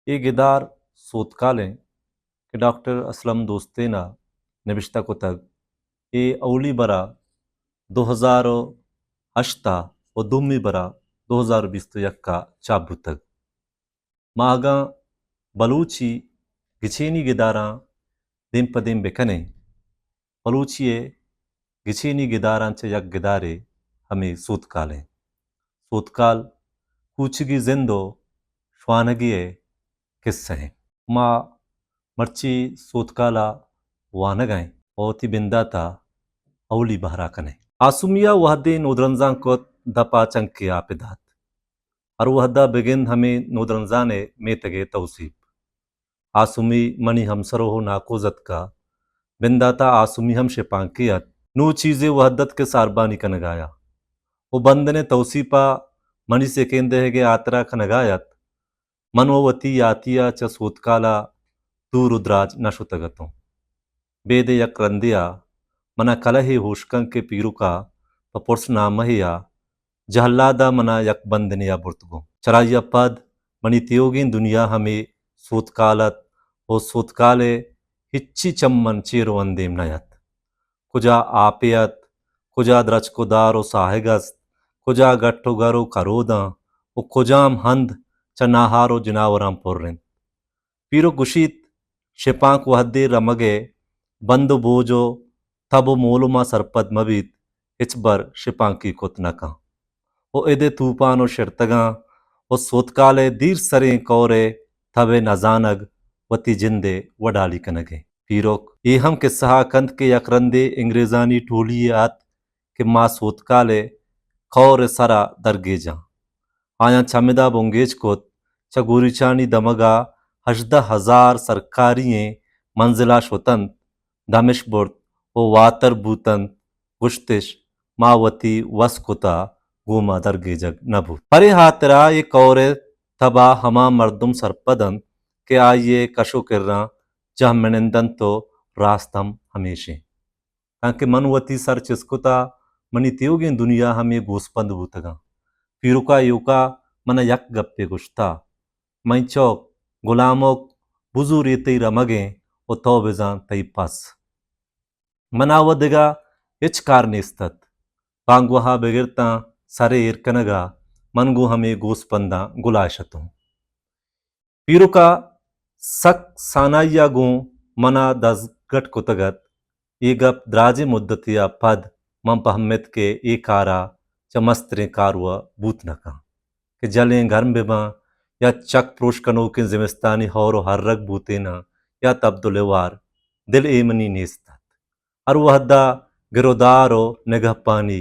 ये गिदार सोतकालें कि डॉक्टर असलम दोस्तेना नविश्ता को तक ये अवली बरा 2008 व दुम्मी बरा 2020 यक्का चाबू तक मागा बलूची गिचेनी गिदारा दिन पदिम बेकने बलूचिए गिचेनी गिदारांचे यक गिदारे हमें सोतकालें सोतकाल कूचगी जिंदो श्वानगिए किस्से हैं माँ मर्ची सोतकाला वानगाएं ओती बिंदाता अवली बहरा कने आसुमिया वहदे नोदरंजान को दपा चंके आपिदात और वहदा बेगिन हमें नोदरंजाने मेतगे तौसीब आसुमी मनी हमसरो हो नाकोजत का बिंदाता आसुमी हम शिपांकियत नू चीज़ें वहदत के सारबानी कनगाया वो बंदने तौसीपा मनी से केंदे है आतरा कनगायत मनोवती यातिया च सोतकाला तू रुद्राज नशुतगतों बेदे यक रंदिया मना कलहे होशकं के पीरुका पपुर्स नामहिया जहल्लादा मना यक बंदनिया बुर्तगो चराइया पद मनी त्योगिन दुनिया हमें सोतकालत ओ सोतकाले हिच्ची चम्मन चेरो अंदेम नयत कुजा आपियत कुजा द्रचकुदारो साहेगस्त कुजा गट्टो गरो करोदा ओ कुजाम हंद चनाहारो जिनावराम पुर्रिन पीरो गुशीत शिपांक वहदे रमगे बंद बोजो तब मोलुमा सरपद मबीत इचबर शिपांकी कुतनका ओ एदे तूफानो शिरतगा ओ सोतकाले दीर सरे कौरे थवे नजानग वती जिंदे वडाली कनगे पीरोक ये हम के सहाकंद के यकरंदे अंग्रेजानी टोली आत के माँ सोतकाले खौर सरा दरगेजा आया छमिदा बोंगेज कोत चगुरिचानी दमगा 18,000 सरकारिये मंजिला शोतंत दामिशबुर्द ओ वातर बूतंत गुश्तिश मावती वस्कुता गोमा दरगेजग नभूत हरे हातरा ये कौरे तबा हमा मर्दुम सरपदन के आइये कशो किर्रा जह मनिंदन तो रास्तम हमेशे ताकि मनवती सर चिस्कुता मनी त्योगिन दुनिया हमें गोस्पंद बूतगा पीरुका युका मन यक गप्पे गुश्ता मैं चौक गुलामोक बुजू रेते रमगे ओ तो बिजान तई पास मनावदगा इच कारनेस्तत पांगवहा बेगिरता सरे इरकनगा मनगु हमें गोस्पंदा गुलाशतों पीरुका सक सानाइया गो मना दजगट कुतगत ये गप द्राजे मुद्दतिया पद मम पहम्मत के एकारा चमस्त्रे कारवा बूत नका कि जलें गर्म बिबा या चक प्रोशकनो के जिमिस्तानी हौरो हर रग बूतेना या तब्दुलवार दिल एमनी नेस्तत और वहदा गिरोदारो निगह पानी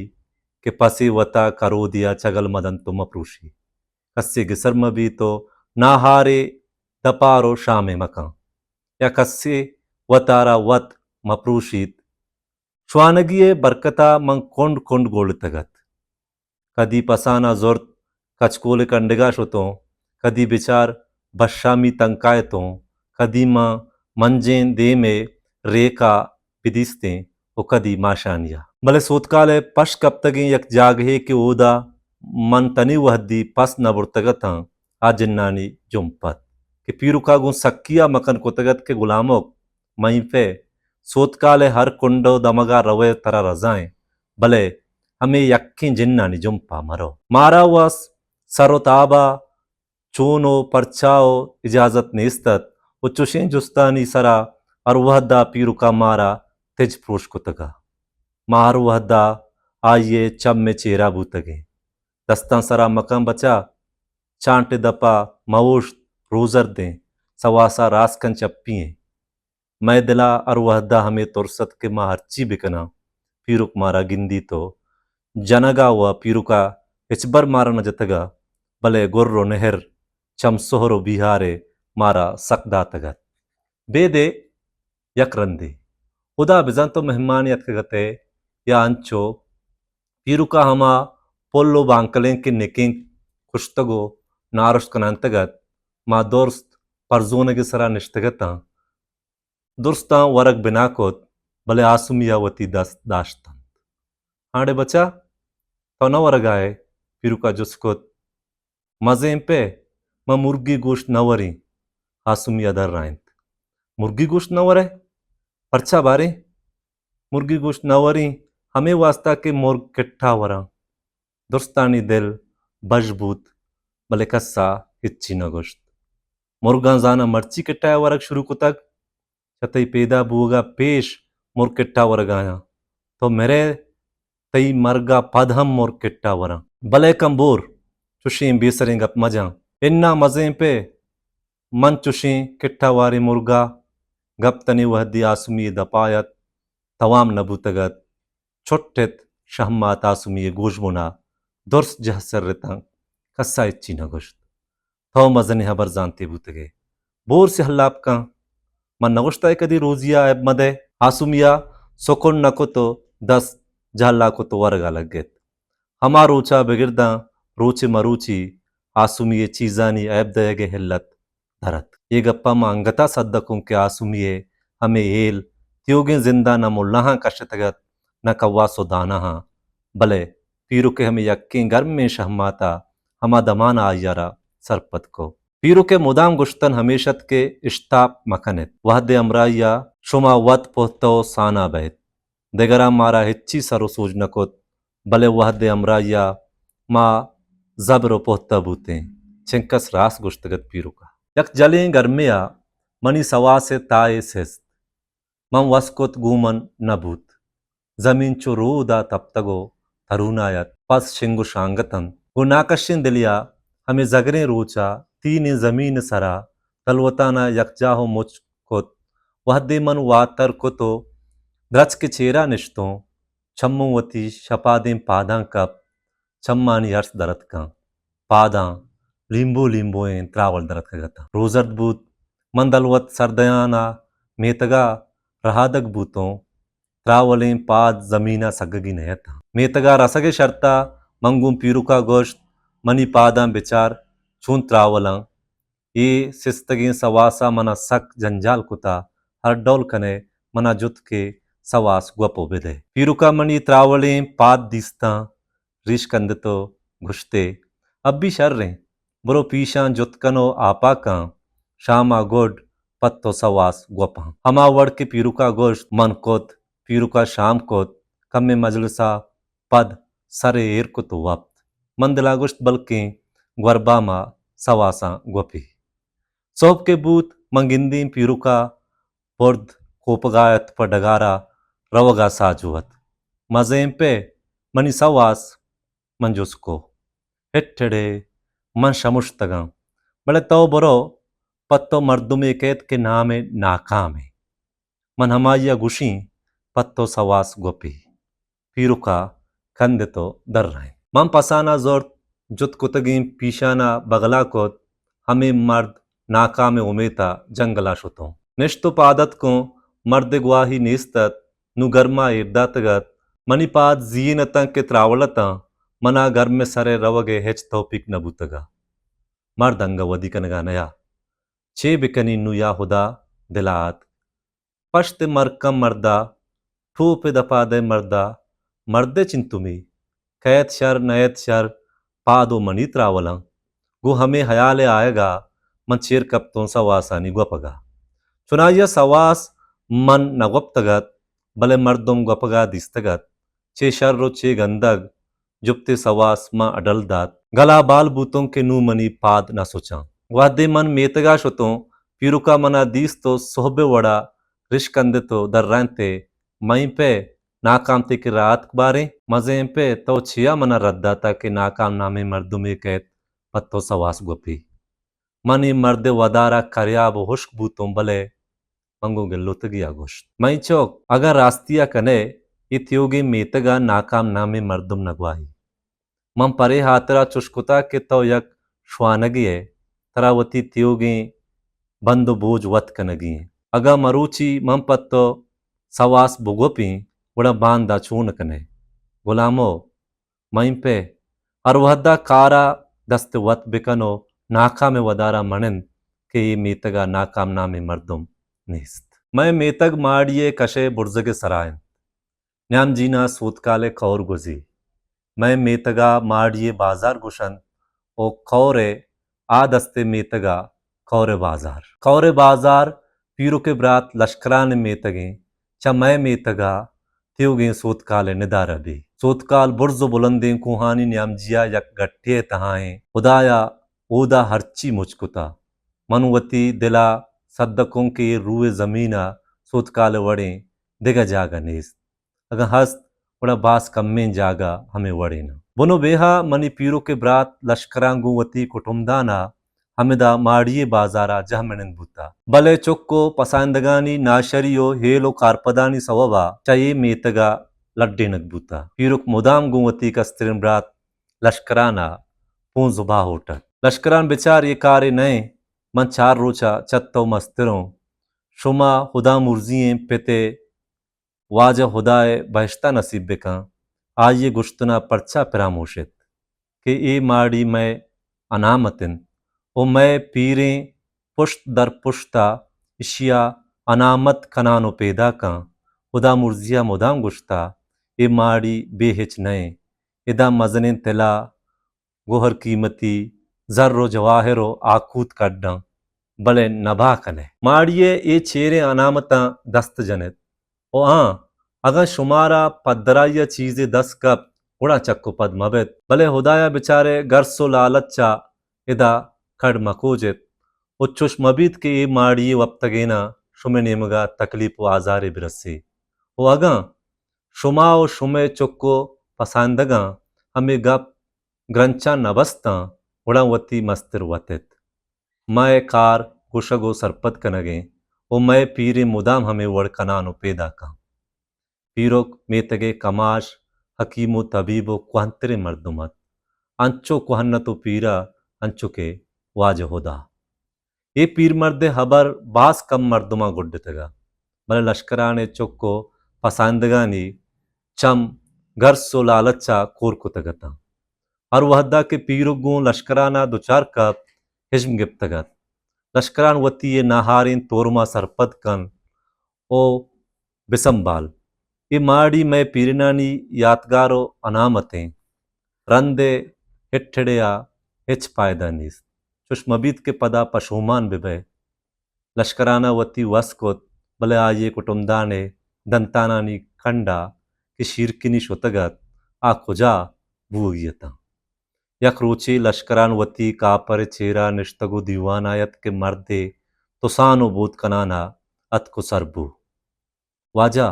के पसी वता करो दिया चगल मदन तुम अप्रूशी कस्से गिसर मबी तो नाहारे दपारो शामे मका या कस्से वतारा वत मप्रूशीत श्वानगिये बरकता मंग कोंड कोंड गोल तगत कदी पसाना जोर्त कचकोले कंडगा शोतों कदी बिचार बशामी तंकायतों कदी माँ मंजें दे में रेका विदिस्तें ओ कदी माशानिया भले सोतकाले पश कब तक यक जागहे के ओदा मन तनी वहदी पस न बुर्तगत आ जिन्नानी जुम्पत कि पीरुका गु सक्किया मकन कुतगत के गुलामोक मई पे सोतकाले हर कुंडो दमगा रवे तरा रजाएं भले हमें यक्की जिन्नानी जुम्पा मरो मारा वस सरोताबा चोनो परचाओ इजाजत नेस्तत वो चुशें जुस्तानी सरा और वहदा पीरुका मारा तेज प्रोश कुतगा मार वहदा आइये चम में चेरा बूतगे दस्तां सरा मकम बचा चांटे दपा मवोश रोजर दें सवासा रासकन चप्पिए मैं दिला और वहदा हमें तुरसत के माँ हर्ची बिकना पीरुक मारा गिंदी तो जनगा हुआ पीरुका इचबर मारा न जतगा भले गुर्रो नेहर चमसोहरो बिहारे मारा सकदा तगत बेदे यकरंदे उदा बिजान तो मेहमान यतगते या अंचो पीरुका हमा पोल्लो बांकलें के निकिंग कुश्तगो नारुश कनांतगत मा दोस्त परजोन के सरा निश्तगता दुर्स्ता वरक बिनाकोत भले आसुमियावती दस्त दाश्तन आड़े बचा तो न वरगाए पीरुका जुस्कोत मजें पे म मुर्गी गोश्त नवरी आसुमिया दर राइंत मुर्गी गोश्त नवर है परचा बारे मुर्गी गोश्त नवरी हमें वास्ता के मुर्ग किट्ठा वरा दुस्तानी दिल बजबूत भले कस्सा हिच्ची न गोश्त मुर्गा जाना मर्ची किट्टा वरक शुरू को तक छतई पैदा बुगा पेश मुर्ग किट्टा वरग आया तो मेरे तई मरगा पद हम मुर्ग किट्टा वरा भले कंबोर चुशी बेसरें गप मजा इन्ना मजे पे मन चुशी किट्टा वारी मुर्गा गप तनी वहदी आसुमी दपायत तवाम नबूतगत छोट्टेत शहमात आसुमी गोशमुना दुर्स जहसर रितंग कस्सा इच्ची न गोश्त थो मजने हबर जानते बूतगे बोर से हल्लाप का मन नगोश्ता कदी रोजिया अब मदे आसुमिया सोकुन नको तो 10 जहल्ला को तो वर्गा लग गए हमा रोचा बिगिरदा रोचे मरूची आसुमिये चीजानी ऐब दयगे हिल्लत धरत ये गप्पा मा अंगता सद्दकों के आसुमिये हमें एल त्योगे जिंदा न मुल्लाहा कशतगत न कव्वा दाना भले पीरू के हमें यक्के गर्म में शहमाता हमा दमाना आयारा सरपत को पीरू के मुदाम गुश्तन हमेशत के इश्ताप मकनत वहद अमराइया शुमा वत पोतो साना बैत देगरा मारा हिच्ची सरो सूज नकोत भले वहद अमराइया मा जबरो पोहता बूते चिंकस रास गुश्तगत पीरू का यक जले गर्मिया मनी सवा से ताए सेस्त मम वस्कोत गूमन नबूत जमीन चो रोदा तब तगो तरुनायत पस शिंगु शांगतन गो नाकशिन दिलिया हमें जगरे रोचा तीन जमीन सरा तलवताना यकजा हो मुझ कोत वहदे मन वातर को तो द्रच के चेरा निश्तों छम्मुवती शपादें पादां कप छम्मानी हर्ष दरत का पादां लींबो लींबोएं त्रावल दरत का गता रोजर्द बूत मंदलवत सरदयाना मेतगा रहादक बूतों त्रावलें पाद जमीना सगगी नयता मेतगा रसगे शर्ता मंगूम पीरुका गोश्त मनी पादा बिचार छून त्रावला ये सिस्तगी सवासा मना सक जंजाल कुता हर डोल कने मना जुत के सवास ग्वपो बिदे पीरुका मनी त्रावलें पाद दिस्ता रिश कंदतो घुश्ते अब भी शर रहे बुरो पीशा जुतकनो आपा का शामा गोड पत्तो सवास ग्वपा हमा वड़ के पीरुका गोश्त मन कोत पीरुका शाम कोत कम्मे मजलसा पद सरे एर को तो वक्त मंदला गुश्त बल्कि ग्वरबामा सवासा ग्वपी सोप के बूत मंगिंदी पीरुका पुर्द कोपगायत पर डगारा रवगा साजुवत मजेम पे मनी सवास मंजुस्को हिट्ठड़े मन शमुश्तगा बड़े तो बरो पत्तो मर्दुमे कैद के नामे नाकामे मन हमाया गुशी पत्तो सवास गोपी पीरुका कंदे तो दर रहे मम पसाना जोर जुत कुतगी पीशाना बगला को हमें मर्द नाकामे उमेता जंगला शुतो निश्तो पादत को मर्द ग्वाही नेस्तत नुगरमा इर्दातगत मणिपाद जीनता के त्रावलता मना घर में सरे रवगे हेच तौपिक नबूतगा मर्द अंग वदिकनगा नया चे बिकनी नुया हुदा दिलात पश्त मरकम मर्दा ठूप दपादे मर्दा मर्दे चिंतुमी कैत शर नयत शर पादो मनी त्रावला गो हमें हयाले आएगा मन चेर कप्तों सवासानी gwapगा चुनाया सवास मन नगप्तगत भले मर्दों gwapगा दिस्तगत चे शर्रो चे गंदग जुप्ते सवास मा अडलदात गला बाल बूतों के नू मनी पाद न सोचा वादे मन मेतगा शुतों पीरुका मना दीस तो सोहबे वड़ा रिश्कंदे तो दर्रांते मई पे नाकाम ते की रात बारे मजे पे तो छिया मना रद्दाता के नाकाम नामे मर्दुमे कैत पत्तो सवास गोपी मनी मर्दे वदारा करियाब हुश्क बूतों भले मंगो गिल्लो तगिया गोश्त मई चौक अगर रास्तिया कने इत्योगी मेतगा नाकाम नामे मर्दुम नगवाही मम परे हातरा चुष्कुता के तो यक श्वानगिए तरावती त्योगी बंदो बोझ वत कनगी अगा मरूची मम पत्तो सवास बुगोपी उड़ा बांदा चून कने गुलामो मई पे अरवहदा कारा दस्त वत बिकनो नाका में वदारा मनन के ये मेतगा नाकाम नामे मर्दुम निस्त मैं मेतग माड़िए कशे बुर्जगे सरायन न्याम जीना सूतकाले खौर गुजी मैं मेतगा माड़िए बाजार गुशन ओ खौरे आ दस्ते मेतगा कौरे बाजार पीरो के ब्रात लश्करान में तगे चमय में तगा त्योगे सोतकाल निदारबी सोतकाल बुर्ज बुलंदे कुहानी न्यामजिया यक गट्टे तहाए खुदाया ओदा हरची मुचकुता मनुवती दिला सद्दकों के रूए जमीना सोतकाल वड़े दिगा जागा नेस अगर हस्त उड़ा बास कम्में जागा हमें वड़े न बुनो बेहा मनी पीरो के ब्रात लश्करांगू वती कुटुमदाना हमेदा माड़िए बाजारा जहमनन बुता भले चुक्को पसांदगानी नाशरियो हेलो कारपदानी सवबा चये मेतगा लड्डेनक बुता पीरुक मुदाम गुवती का स्त्रीन ब्रात लश्कराना पूं जुबा होटल लश्करान बेचार ये कारे नए मन चार रोचा चत्तो मस्तिरों शुमा खुदा मुर्जिए पेते वाज खुदाए बहश्ता नसीब बेका आइए गुश्तना पर्चा परामोशित कि ए माड़ी मैं अनामतिन ओ मैं पीरें पुश्त दर पुश्ता इशिया अनामत कनानो पैदा का खुदा मुर्जिया मुदाम गुश्ता ए माड़ी बेहिच नए इदा मजने तिला गोहर कीमती जर्रो जवाहिरो आकूत कड्डा भले नभा कने माड़िए ए चेरे अनामता दस्त जनित ओ हाँ अगर शुमारा पदराया चीज़ें दस कप उड़ा चक्को पद मबेत भले हुदाया बेचारे गर्सो लालच्चा इदा खड़ मकोजित उच्चुश मबीत के ए माड़ी वप्तगेना शुमे नेमगा तकलीफ व आजारे बिरसी ओ अगा शुमा ओ शुमे चुक्को पसंदगा हमें गप ग्रंचा नबस्ता उड़ा वती मस्तिर वतित मैं कार गुशगो सरपत कनगे ओ मैं पीरे मुदाम हमें वड़कनानो पैदा का पीरोक मेतगे कमाश हकीमो तबीबो कुहंतरे मर्दुमत अंचो कुहन्नतो पीरा अंचो के वाज होदा ये पीर मर्दे हबर बास कम मर्दुमा गुड्डतगा भले लश्कराने चुक्को पसंदगानी चम गर्सो लालच्चा कोर कुतगता और वहदा के पीरुगु लश्कराना दुचार कप हिज्म गिप्तगत लश्करान वती ये नाहारिन तोरमा सरपद कन ओ बिसंबाल ये माड़ी में पीरनानी यादगारो अनामतें रंदे हिठड़िया हिच पायदानीस चुष्मबीत के पदा पशुमान बिबे लश्कराना वती वस्कोत भले आये कुटुमदाने दंतानानी खंडा कि शीरकिनी शुतगत आ खुजा भूगियता यक रोचे लश्करान वती कापर चेरा निश्तगु दीवानायत के मर्दे तुसानो बोध कनाना अत को सरबू वाजा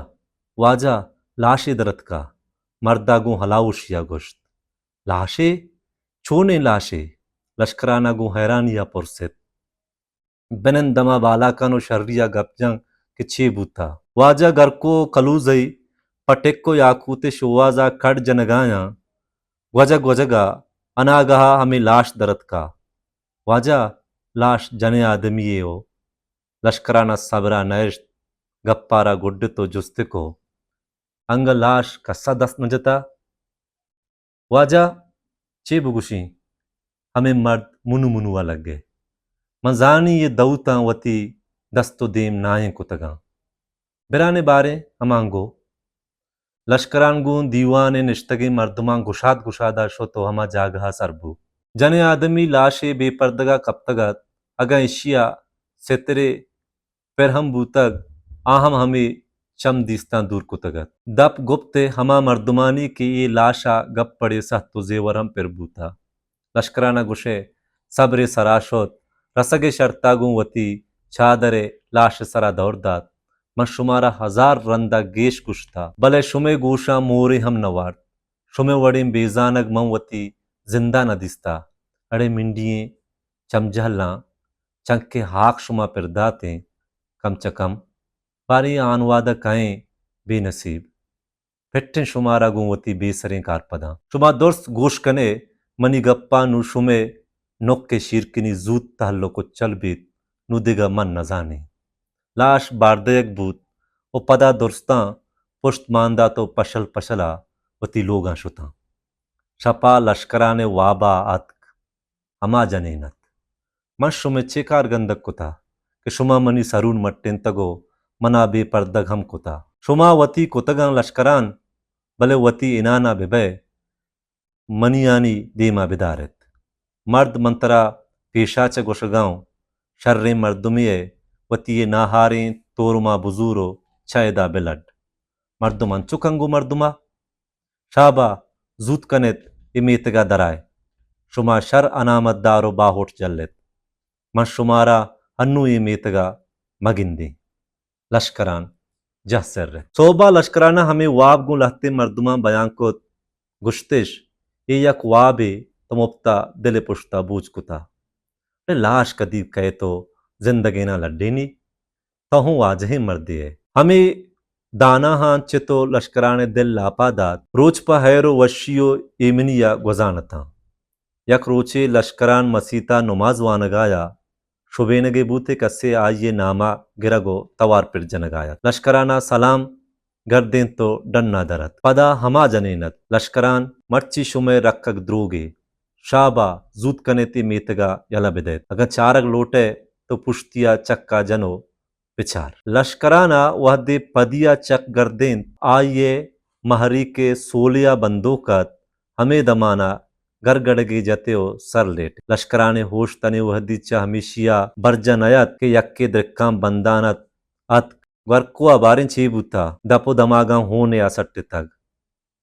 वाजा लाशे दरत का मर्दागो हलाउशिया गुश्त लाशे छोने लाशे लश्कराना गो हैरानिया पुरसित बेनन दमा बाला कनो शर्रिया गपजंग के छे बूता वाजा घर को कलूजई पटेक्को याकूते शोवाजा कड़ जनगाया वजग वजगा अनागहा हमें लाश दरत का वाजा लाश जने आदमी हो लश्कराना सबरा नैश्त गप्पारा गुड्ड तो जुस्ते को अंग लाश कस्सा दस्त नजता वाजा चे बुगुशी हमें मर्द मुनु मुनुआ लग गए मजानी ये दऊता वती दस्तो देम नाये को तगा बिराने बारे हमांगो लश्करानगुन दीवाने निश्तगे मर्दमा गुशाद गुशादा शो तो हमा जागहा सरबू जने आदमी लाशे बेपर्दगा कब तगत अगा इशिया सेतरे फिर हम बूतग आहम हमें चम दिस्ता दूर कुतगत दप गुप्ते हमा मर्दुमानी की ये लाशा गप पड़े सह तो जेवरम फिर बूता लश्कराना गुशे सबरे सराशोत रसगे शर्तागु वती छादरे लाश सरा दौड़दात मन शुमारा हजार रंदा गेश गुश्ता भले शुमे गोशा मोरे हम नवार शुमे वड़े बेजानग मवती जिंदा न दिस्ता अड़े मिंडिये चमझल्ला चंके हाक शुमा पिरदाते कम चकम बारी आनवादा कहें बेनसीब फिट्टे शुमारा गुवती बेसरें कारपदा शुमा दुर्स गोश कने मनी गप्पा नु शुमे नोक के शीरकिनी जूत तहल्लो को चल बीत नु दिगा मन न जाने लाश बारदयक बूत ओ पदा दुर्स्ता पुश्त मांदा तो पशल पशला वती लोगा शुता शपा लश्कराने वाबा अतक हमा जनेनत मन शुमे चेकार गंदक कुता कि शुमा मनी सरून मट्टेन तगो मना बेपर्दग हम कुता शुमा वती कुतगा लश्करान भले वती इनाना बिबे मनियानी देमा बिदारत मर्द मंतरा पेशाच गुशगांव शर्रे मर्दुमिये वतिये नाहारें तोरमा बुजूरो छयदा बिलड मर्दुमन चुकंगु मर्दुमा शाबा जूत कनेत इमेतगा दराय शुमा शर अनामत दारो बाहोट जल्लेत मन शुमारा अन्नु इमेतगा मगिंदी लश्करान जह सर्रे सोबा लश्कराना हमें वाब गु लहते मर्दुमा बयां को गुश्तिश ये यक वाबे तमुप्ता दिल पुश्ता बूझ कुता लाश कदीब कहे तो जिंदगी ना लड्डेनी तहु वाजहे मर्दे है हमें दाना हां चितो लश्कराने दिल लापादात रोज पहरो वशियो एमनिया गुजान था यक रोचे लश्करान मसीता नुमाज वानगाया शुबेनगे बूते कस्से आइये नामा गिरगो तवार पिर जनगाया लश्कराना सलाम गर्दें तो डन्ना दरत पदा हमा जनेनत लश्करान मर्ची शुमे रक्कक द्रोगे शाबा जूत कनेती मेतगा यला बिदैत अगर चारक लोटे तो पुश्तिया चक्का जनो विचार लश्कराना वह दे पदिया चक गर्दें आइये महरी के सोलिया बंदूकत हमें दमाना गरगड़गे जत्यो सर लेट लश्कराने होश तने वह दी चा हमेशिया बरजनयत के यक्के द्रिक्काम बंदानत अत वर्कुआ बारें छेबूता दपो दमागा होने असट्टे तक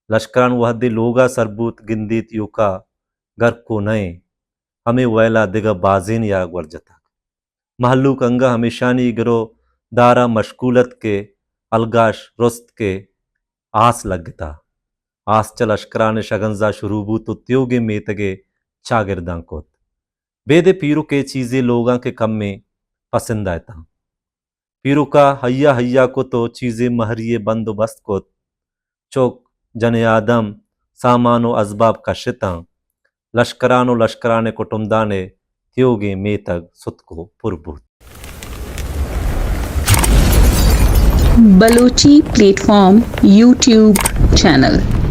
लश्करान वह दे लोगा सरबूत गिंदीत युका घर को नए हमें वैला दिगा बाजिन या वर्जता महल्लूक अंगा हमेशानी गिरो दारा मशकूलत के अलगाश रुस्त के आस लगता आस चल अशकरान शगंजा शुरूबू तो त्योगे मेतगे चागिरदां कोत बेदे पीरू के चीज़ें लोगां के कम में पसंद आयता पीरू का हय्या हय्या को तो चीज़ें महरिये बंदोबस्त कोत चौक जन आदम सामानो अजबाब का शिता लश्करानो लश्कराने कुटुमदाने त्योगे मेतग सुतको पुरबूत बलोची प्लेटफॉर्म यूट्यूब चैनल।